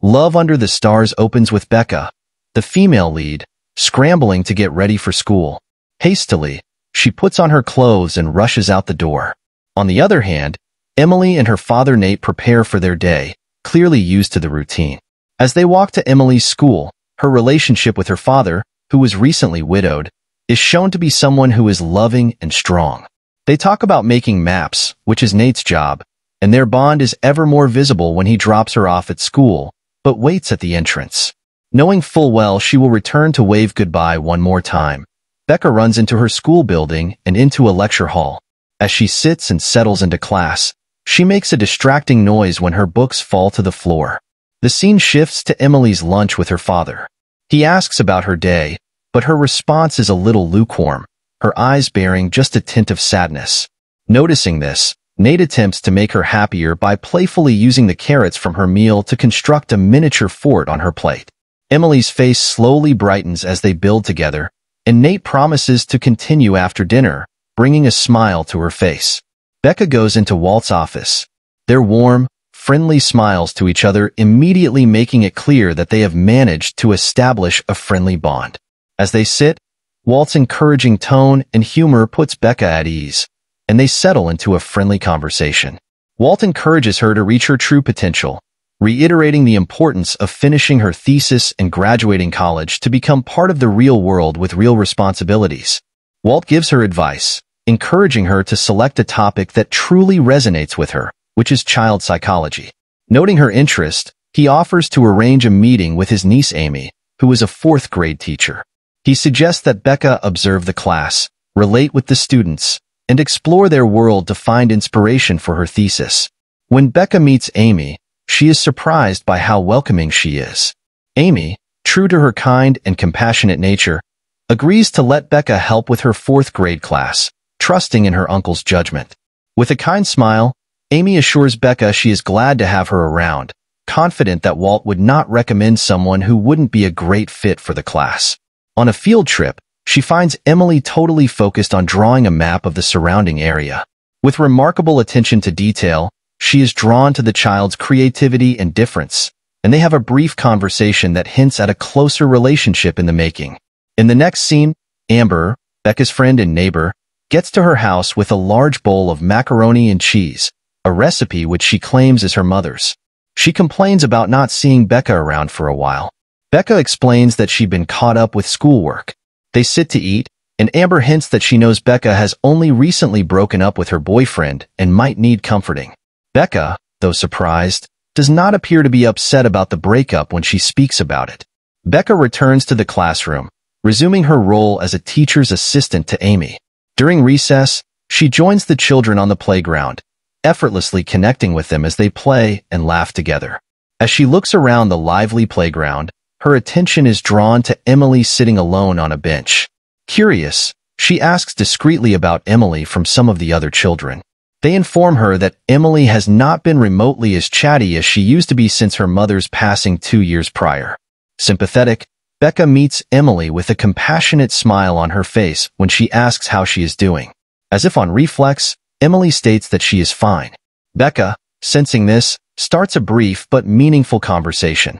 Love Under the Stars opens with Becca, the female lead, scrambling to get ready for school. Hastily, she puts on her clothes and rushes out the door. On the other hand, Emily and her father Nate prepare for their day, clearly used to the routine. As they walk to Emily's school, her relationship with her father, who was recently widowed, is shown to be someone who is loving and strong. They talk about making maps, which is Nate's job, and their bond is ever more visible when he drops her off at school, but waits at the entrance. Knowing full well she will return to wave goodbye one more time, Becca runs into her school building and into a lecture hall. As she sits and settles into class, she makes a distracting noise when her books fall to the floor. The scene shifts to Emily's lunch with her father. He asks about her day, but her response is a little lukewarm, her eyes bearing just a tint of sadness. Noticing this, Nate attempts to make her happier by playfully using the carrots from her meal to construct a miniature fort on her plate. Emily's face slowly brightens as they build together, and Nate promises to continue after dinner, bringing a smile to her face. Becca goes into Walt's office. Their warm, friendly smiles to each other immediately making it clear that they have managed to establish a friendly bond. As they sit, Walt's encouraging tone and humor puts Becca at ease, and they settle into a friendly conversation. Walt encourages her to reach her true potential, reiterating the importance of finishing her thesis and graduating college to become part of the real world with real responsibilities. Walt gives her advice, encouraging her to select a topic that truly resonates with her, which is child psychology. Noting her interest, he offers to arrange a meeting with his niece Amy, who is a fourth-grade teacher. He suggests that Becca observe the class, relate with the students, and explore their world to find inspiration for her thesis. When Becca meets Amy, she is surprised by how welcoming she is. Amy, true to her kind and compassionate nature, agrees to let Becca help with her fourth-grade class, trusting in her uncle's judgment. With a kind smile, Amy assures Becca she is glad to have her around, confident that Walt would not recommend someone who wouldn't be a great fit for the class. On a field trip, she finds Emily totally focused on drawing a map of the surrounding area. With remarkable attention to detail, she is drawn to the child's creativity and difference, and they have a brief conversation that hints at a closer relationship in the making. In the next scene, Amber, Becca's friend and neighbor, gets to her house with a large bowl of macaroni and cheese, a recipe which she claims is her mother's. She complains about not seeing Becca around for a while. Becca explains that she'd been caught up with schoolwork. They sit to eat, and Amber hints that she knows Becca has only recently broken up with her boyfriend and might need comforting. Becca, though surprised, does not appear to be upset about the breakup when she speaks about it. Becca returns to the classroom, resuming her role as a teacher's assistant to Amy. During recess, she joins the children on the playground, effortlessly connecting with them as they play and laugh together. As she looks around the lively playground, her attention is drawn to Emily sitting alone on a bench. Curious, she asks discreetly about Emily from some of the other children. They inform her that Emily has not been remotely as chatty as she used to be since her mother's passing 2 years prior. Sympathetic, Becca meets Emily with a compassionate smile on her face when she asks how she is doing. As if on reflex, Emily states that she is fine. Becca, sensing this, starts a brief but meaningful conversation,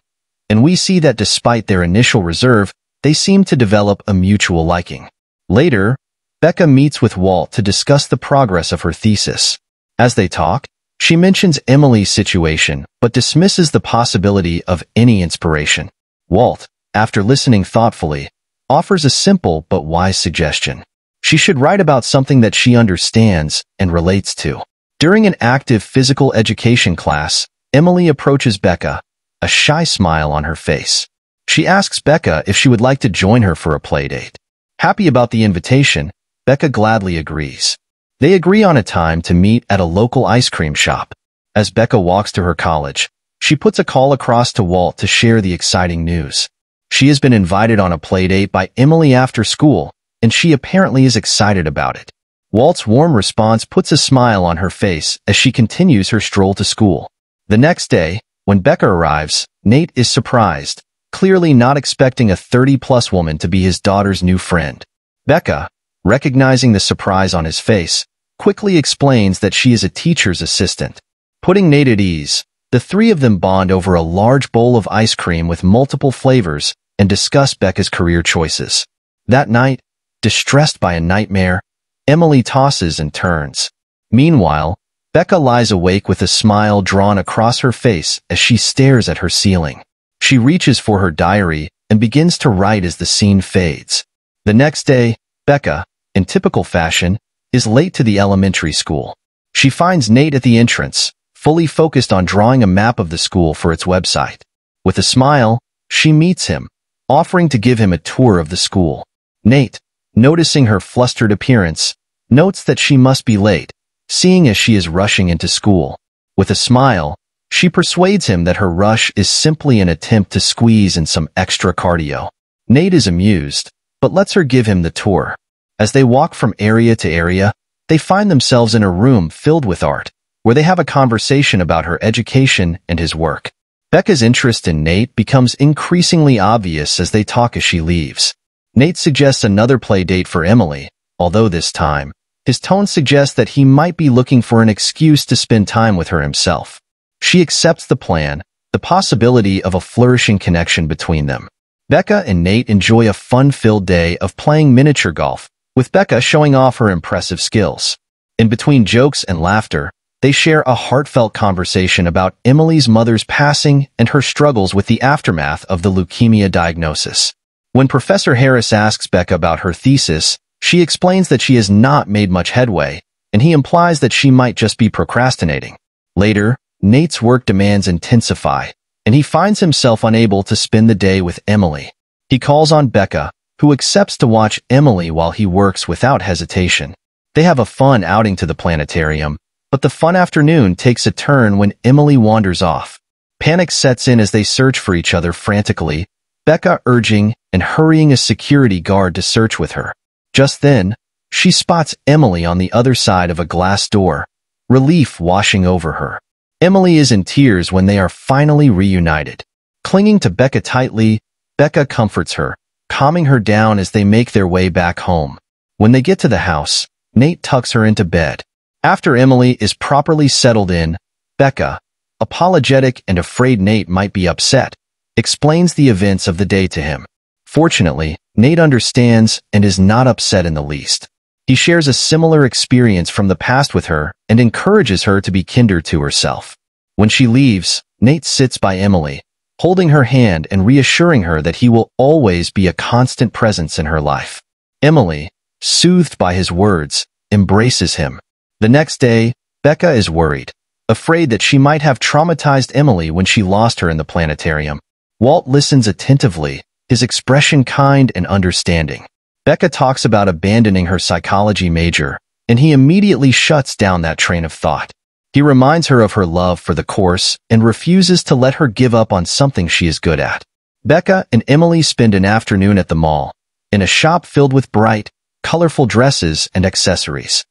and we see that despite their initial reserve, they seem to develop a mutual liking. Later, Becca meets with Walt to discuss the progress of her thesis. As they talk, she mentions Emily's situation, but dismisses the possibility of any inspiration. Walt, after listening thoughtfully, offers a simple but wise suggestion. She should write about something that she understands and relates to. During an active physical education class, Emily approaches Becca, a shy smile on her face. She asks Becca if she would like to join her for a playdate. Happy about the invitation, Becca gladly agrees. They agree on a time to meet at a local ice cream shop. As Becca walks to her college, she puts a call across to Walt to share the exciting news. She has been invited on a playdate by Emily after school, and she apparently is excited about it. Walt's warm response puts a smile on her face as she continues her stroll to school. The next day, when Becca arrives, Nate is surprised, clearly not expecting a 30-plus woman to be his daughter's new friend. Becca, recognizing the surprise on his face, quickly explains that she is a teacher's assistant. Putting Nate at ease, The three of them bond over a large bowl of ice cream with multiple flavors and discuss Becca's career choices. That night, distressed by a nightmare, Emily tosses and turns. Meanwhile, Becca lies awake with a smile drawn across her face as she stares at her ceiling. She reaches for her diary and begins to write as the scene fades. The next day, Becca, in typical fashion, is late to the elementary school. She finds Nate at the entrance, fully focused on drawing a map of the school for its website. With a smile, she meets him, offering to give him a tour of the school. Nate, noticing her flustered appearance, notes that she must be late, seeing as she is rushing into school. With a smile, she persuades him that her rush is simply an attempt to squeeze in some extra cardio. Nate is amused, but lets her give him the tour. As they walk from area to area, they find themselves in a room filled with art, where they have a conversation about her education and his work. Becca's interest in Nate becomes increasingly obvious as they talk as she leaves. Nate suggests another play date for Emily, although this time, his tone suggests that he might be looking for an excuse to spend time with her himself. She accepts the plan, the possibility of a flourishing connection between them. Becca and Nate enjoy a fun-filled day of playing miniature golf, with Becca showing off her impressive skills. In between jokes and laughter, they share a heartfelt conversation about Emily's mother's passing and her struggles with the aftermath of the leukemia diagnosis. When Professor Harris asks Becca about her thesis, she explains that she has not made much headway, and he implies that she might just be procrastinating. Later, Nate's work demands intensify, and he finds himself unable to spend the day with Emily. He calls on Becca, who accepts to watch Emily while he works without hesitation. They have a fun outing to the planetarium, but the fun afternoon takes a turn when Emily wanders off. Panic sets in as they search for each other frantically, Becca urging and hurrying a security guard to search with her. Just then, she spots Emily on the other side of a glass door, relief washing over her. Emily is in tears when they are finally reunited. Clinging to Becca tightly, Becca comforts her, calming her down as they make their way back home. When they get to the house, Nate tucks her into bed. After Emily is properly settled in, Becca, apologetic and afraid Nate might be upset, explains the events of the day to him. Fortunately, Nate understands and is not upset in the least. He shares a similar experience from the past with her and encourages her to be kinder to herself. When she leaves, Nate sits by Emily, holding her hand and reassuring her that he will always be a constant presence in her life. Emily, soothed by his words, embraces him. The next day, Becca is worried, afraid that she might have traumatized Emily when she lost her in the planetarium. Walt listens attentively, his expression kind and understanding. Becca talks about abandoning her psychology major, and he immediately shuts down that train of thought. He reminds her of her love for the course and refuses to let her give up on something she is good at. Becca and Emily spend an afternoon at the mall, in a shop filled with bright, colorful dresses and accessories.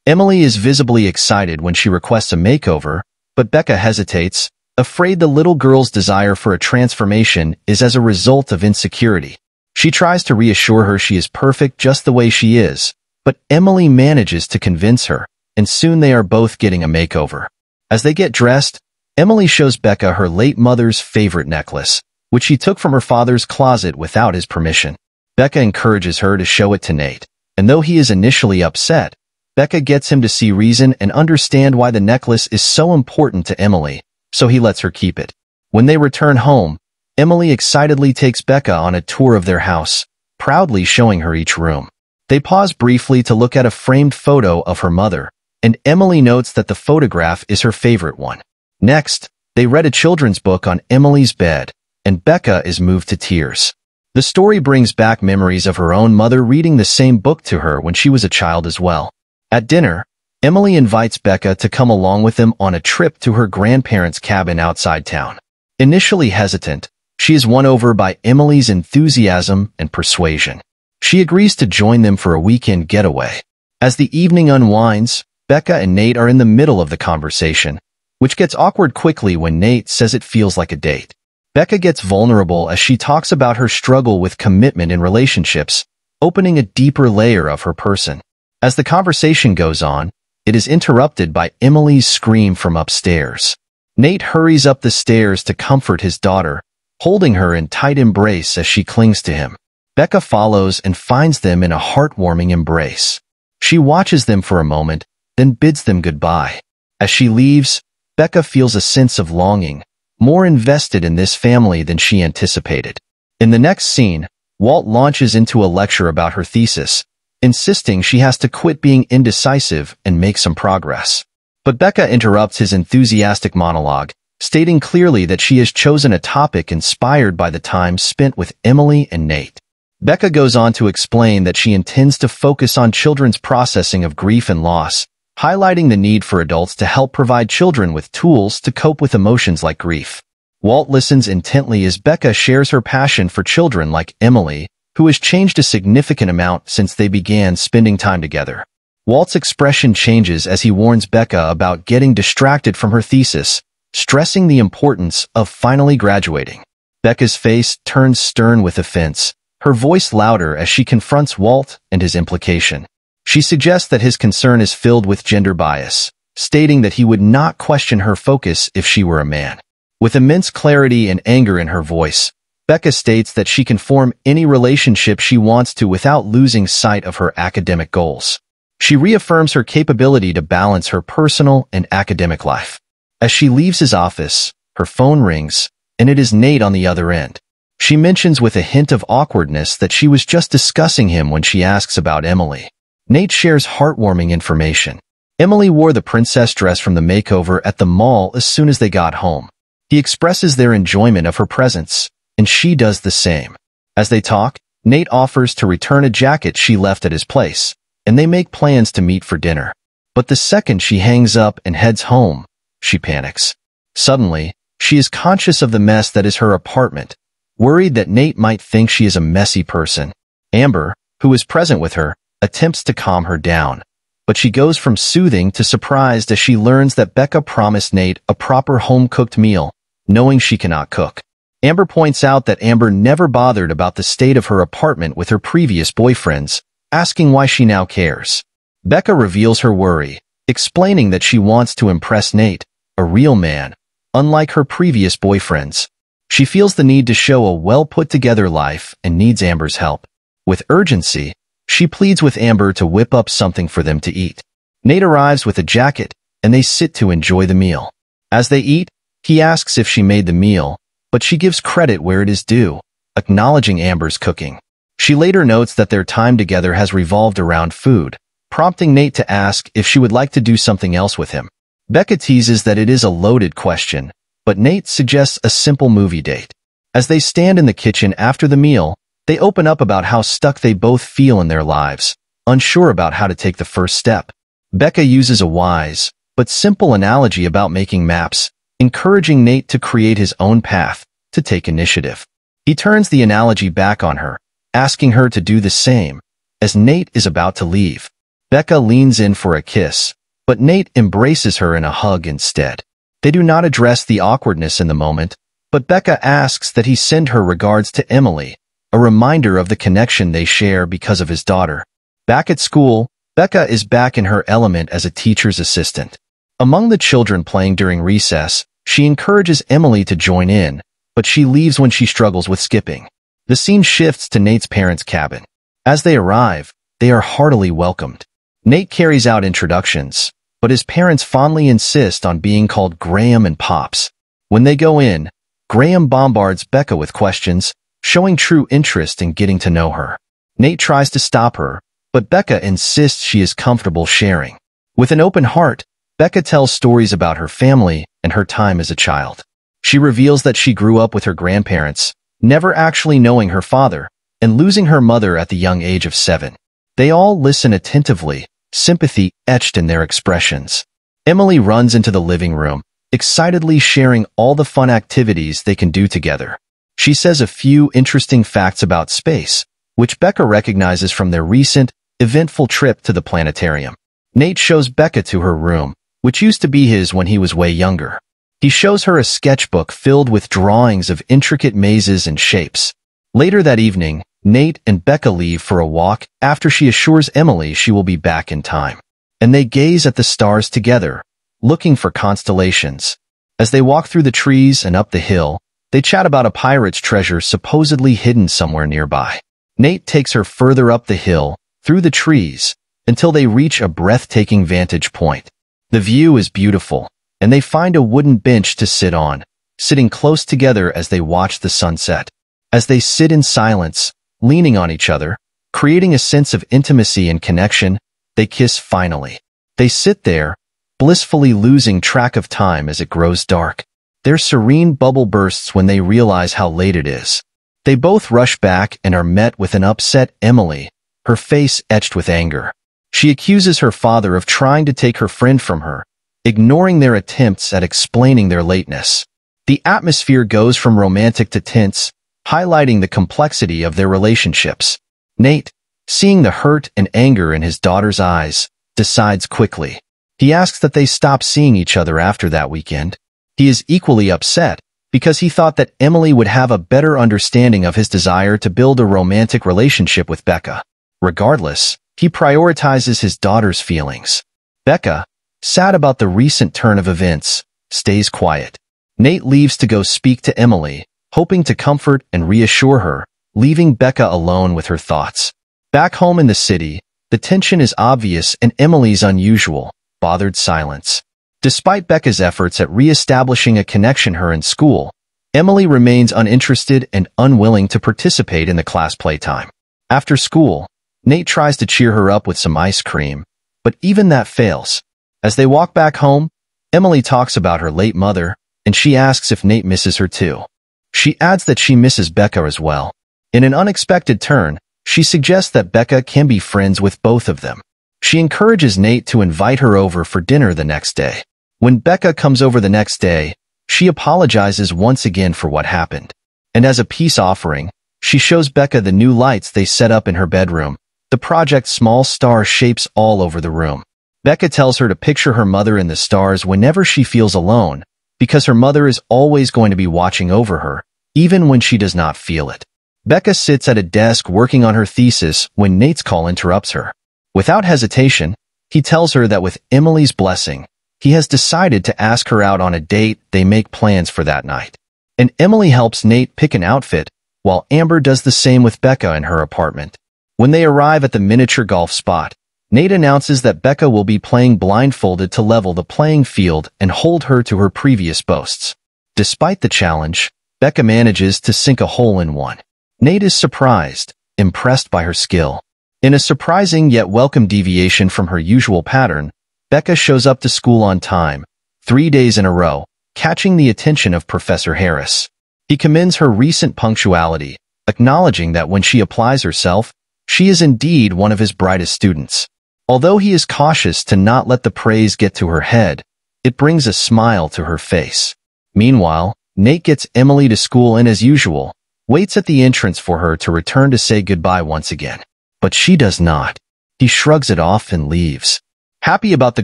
Emily is visibly excited when she requests a makeover, but Becca hesitates, afraid the little girl's desire for a transformation is as a result of insecurity. She tries to reassure her she is perfect just the way she is, but Emily manages to convince her, and soon they are both getting a makeover. As they get dressed, Emily shows Becca her late mother's favorite necklace, which she took from her father's closet without his permission. Becca encourages her to show it to Nate, and though he is initially upset, Becca gets him to see reason and understand why the necklace is so important to Emily, so he lets her keep it. When they return home, Emily excitedly takes Becca on a tour of their house, proudly showing her each room. They pause briefly to look at a framed photo of her mother, and Emily notes that the photograph is her favorite one. Next, they read a children's book on Emily's bed, and Becca is moved to tears. The story brings back memories of her own mother reading the same book to her when she was a child as well. At dinner, Emily invites Becca to come along with them on a trip to her grandparents' cabin outside town. Initially hesitant, she is won over by Emily's enthusiasm and persuasion. She agrees to join them for a weekend getaway. As the evening unwinds, Becca and Nate are in the middle of the conversation, which gets awkward quickly when Nate says it feels like a date. Becca gets vulnerable as she talks about her struggle with commitment in relationships, opening a deeper layer of her person. As the conversation goes on, it is interrupted by Emily's scream from upstairs. Nate hurries up the stairs to comfort his daughter, holding her in tight embrace as she clings to him. Becca follows and finds them in a heartwarming embrace. She watches them for a moment, then bids them goodbye. As she leaves, Becca feels a sense of longing, more invested in this family than she anticipated. In the next scene, Walt launches into a lecture about her thesis, insisting she has to quit being indecisive and make some progress. But Becca interrupts his enthusiastic monologue, stating clearly that she has chosen a topic inspired by the time spent with Emily and Nate. Becca goes on to explain that she intends to focus on children's processing of grief and loss, highlighting the need for adults to help provide children with tools to cope with emotions like grief. Walt listens intently as Becca shares her passion for children like Emily, who has changed a significant amount since they began spending time together. Walt's expression changes as he warns Becca about getting distracted from her thesis, stressing the importance of finally graduating. Becca's face turns stern with offense, her voice louder as she confronts Walt and his implication. She suggests that his concern is filled with gender bias, stating that he would not question her focus if she were a man. With immense clarity and anger in her voice, Becca states that she can form any relationship she wants to without losing sight of her academic goals. She reaffirms her capability to balance her personal and academic life. As she leaves his office, her phone rings, and it is Nate on the other end. She mentions with a hint of awkwardness that she was just discussing him when she asks about Emily. Nate shares heartwarming information. Emily wore the princess dress from the makeover at the mall as soon as they got home. He expresses their enjoyment of her presence, and she does the same. As they talk, Nate offers to return a jacket she left at his place, and they make plans to meet for dinner. But the second she hangs up and heads home, she panics. Suddenly, she is conscious of the mess that is her apartment, worried that Nate might think she is a messy person. Amber, who is present with her, attempts to calm her down, but she goes from soothing to surprised as she learns that Becca promised Nate a proper home-cooked meal, knowing she cannot cook. Amber points out that Amber never bothered about the state of her apartment with her previous boyfriends, asking why she now cares. Becca reveals her worry, explaining that she wants to impress Nate, a real man, unlike her previous boyfriends. She feels the need to show a well-put-together life and needs Amber's help. With urgency, she pleads with Amber to whip up something for them to eat. Nate arrives with a jacket, and they sit to enjoy the meal. As they eat, he asks if she made the meal, but she gives credit where it is due, acknowledging Amber's cooking. She later notes that their time together has revolved around food, prompting Nate to ask if she would like to do something else with him. Becca teases that it is a loaded question, but Nate suggests a simple movie date. As they stand in the kitchen after the meal, they open up about how stuck they both feel in their lives, unsure about how to take the first step. Becca uses a wise, but simple analogy about making maps, encouraging Nate to create his own path, to take initiative. He turns the analogy back on her, asking her to do the same, as Nate is about to leave. Becca leans in for a kiss, but Nate embraces her in a hug instead. They do not address the awkwardness in the moment, but Becca asks that he send her regards to Emily, a reminder of the connection they share because of his daughter. Back at school, Becca is back in her element as a teacher's assistant. Among the children playing during recess, she encourages Emily to join in, but she leaves when she struggles with skipping. The scene shifts to Nate's parents' cabin. As they arrive, they are heartily welcomed. Nate carries out introductions, but his parents fondly insist on being called Graham and Pops. When they go in, Graham bombards Becca with questions, showing true interest in getting to know her. Nate tries to stop her, but Becca insists she is comfortable sharing. With an open heart, Becca tells stories about her family and her time as a child. She reveals that she grew up with her grandparents, never actually knowing her father, and losing her mother at the young age of 7. They all listen attentively, sympathy etched in their expressions. Emily runs into the living room, excitedly sharing all the fun activities they can do together. She says a few interesting facts about space, which Becca recognizes from their recent, eventful trip to the planetarium. Nate shows Becca to her room, which used to be his when he was way younger. He shows her a sketchbook filled with drawings of intricate mazes and shapes. Later that evening, Nate and Becca leave for a walk after she assures Emily she will be back in time. And they gaze at the stars together, looking for constellations. As they walk through the trees and up the hill, they chat about a pirate's treasure supposedly hidden somewhere nearby. Nate takes her further up the hill, through the trees, until they reach a breathtaking vantage point. The view is beautiful, and they find a wooden bench to sit on, sitting close together as they watch the sunset. As they sit in silence, leaning on each other, creating a sense of intimacy and connection, they kiss finally. They sit there, blissfully losing track of time as it grows dark. Their serene bubble bursts when they realize how late it is. They both rush back and are met with an upset Emily, her face etched with anger. She accuses her father of trying to take her friend from her, ignoring their attempts at explaining their lateness. The atmosphere goes from romantic to tense, highlighting the complexity of their relationships. Nate, seeing the hurt and anger in his daughter's eyes, decides quickly. He asks that they stop seeing each other after that weekend. He is equally upset because he thought that Emily would have a better understanding of his desire to build a romantic relationship with Becca. Regardless, he prioritizes his daughter's feelings. Becca, sad about the recent turn of events, stays quiet. Nate leaves to go speak to Emily, hoping to comfort and reassure her, leaving Becca alone with her thoughts. Back home in the city, the tension is obvious in Emily's unusual, bothered silence. Despite Becca's efforts at re-establishing a connection her in school, Emily remains uninterested and unwilling to participate in the class playtime. After school, Nate tries to cheer her up with some ice cream, but even that fails. As they walk back home, Emily talks about her late mother, and she asks if Nate misses her too. She adds that she misses Becca as well. In an unexpected turn, she suggests that Becca can be friends with both of them. She encourages Nate to invite her over for dinner the next day. When Becca comes over the next day, she apologizes once again for what happened. And as a peace offering, she shows Becca the new lights they set up in her bedroom, the project small star shapes all over the room. Becca tells her to picture her mother in the stars whenever she feels alone, because her mother is always going to be watching over her, even when she does not feel it. Becca sits at a desk working on her thesis when Nate's call interrupts her. Without hesitation, he tells her that with Emily's blessing, he has decided to ask her out on a date. They make plans for that night. And Emily helps Nate pick an outfit, while Amber does the same with Becca in her apartment. When they arrive at the miniature golf spot, Nate announces that Becca will be playing blindfolded to level the playing field and hold her to her previous boasts. Despite the challenge, Becca manages to sink a hole in one. Nate is surprised, impressed by her skill. In a surprising yet welcome deviation from her usual pattern, Becca shows up to school on time, 3 days in a row, catching the attention of Professor Harris. He commends her recent punctuality, acknowledging that when she applies herself, she is indeed one of his brightest students. Although he is cautious to not let the praise get to her head, it brings a smile to her face. Meanwhile, Nate gets Emily to school and as usual, waits at the entrance for her to return to say goodbye once again. But she does not. He shrugs it off and leaves. Happy about the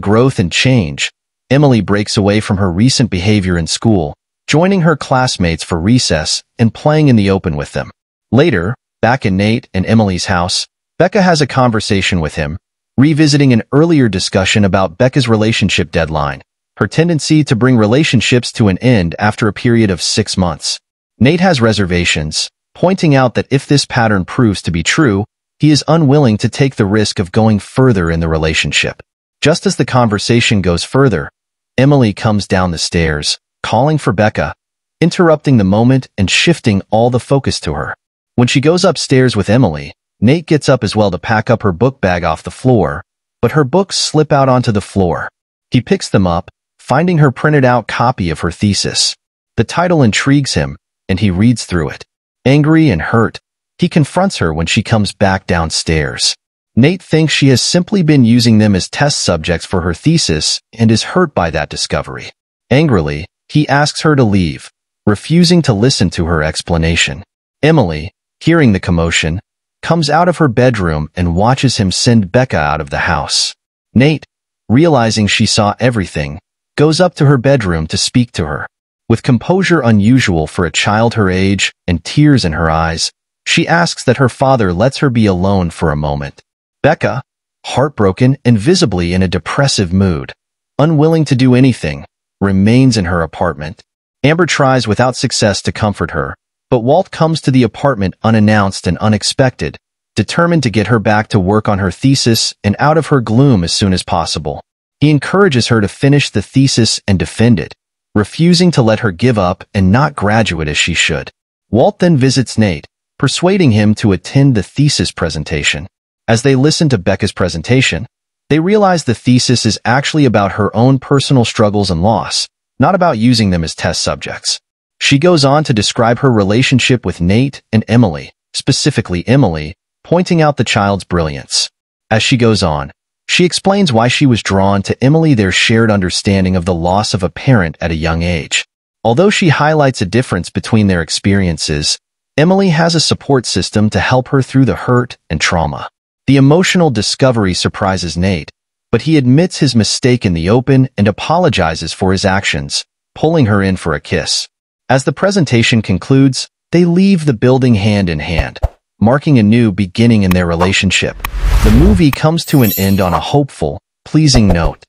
growth and change, Emily breaks away from her recent behavior in school, joining her classmates for recess and playing in the open with them. Later, back in Nate and Emily's house, Becca has a conversation with him, revisiting an earlier discussion about Becca's relationship deadline, her tendency to bring relationships to an end after a period of 6 months. Nate has reservations, pointing out that if this pattern proves to be true, he is unwilling to take the risk of going further in the relationship. Just as the conversation goes further, Emily comes down the stairs, calling for Becca, interrupting the moment and shifting all the focus to her. When she goes upstairs with Emily, Nate gets up as well to pack up her book bag off the floor, but her books slip out onto the floor. He picks them up, finding her printed out copy of her thesis. The title intrigues him, and he reads through it. Angry and hurt, he confronts her when she comes back downstairs. Nate thinks she has simply been using them as test subjects for her thesis and is hurt by that discovery. Angrily, he asks her to leave, refusing to listen to her explanation. Emily, hearing the commotion, comes out of her bedroom and watches him send Becca out of the house. Nate, realizing she saw everything, goes up to her bedroom to speak to her. With composure unusual for a child her age and tears in her eyes, she asks that her father lets her be alone for a moment. Becca, heartbroken and visibly in a depressive mood, unwilling to do anything, remains in her apartment. Amber tries without success to comfort her, but Walt comes to the apartment unannounced and unexpected, determined to get her back to work on her thesis and out of her gloom as soon as possible. He encourages her to finish the thesis and defend it, refusing to let her give up and not graduate as she should. Walt then visits Nate, persuading him to attend the thesis presentation. As they listen to Becca's presentation, they realize the thesis is actually about her own personal struggles and loss, not about using them as test subjects. She goes on to describe her relationship with Nate and Emily, specifically Emily, pointing out the child's brilliance. As she goes on, she explains why she was drawn to Emily, their shared understanding of the loss of a parent at a young age. Although she highlights a difference between their experiences, Emily has a support system to help her through the hurt and trauma. The emotional discovery surprises Nate, but he admits his mistake in the open and apologizes for his actions, pulling her in for a kiss. As the presentation concludes, they leave the building hand in hand, marking a new beginning in their relationship. The movie comes to an end on a hopeful, pleasing note.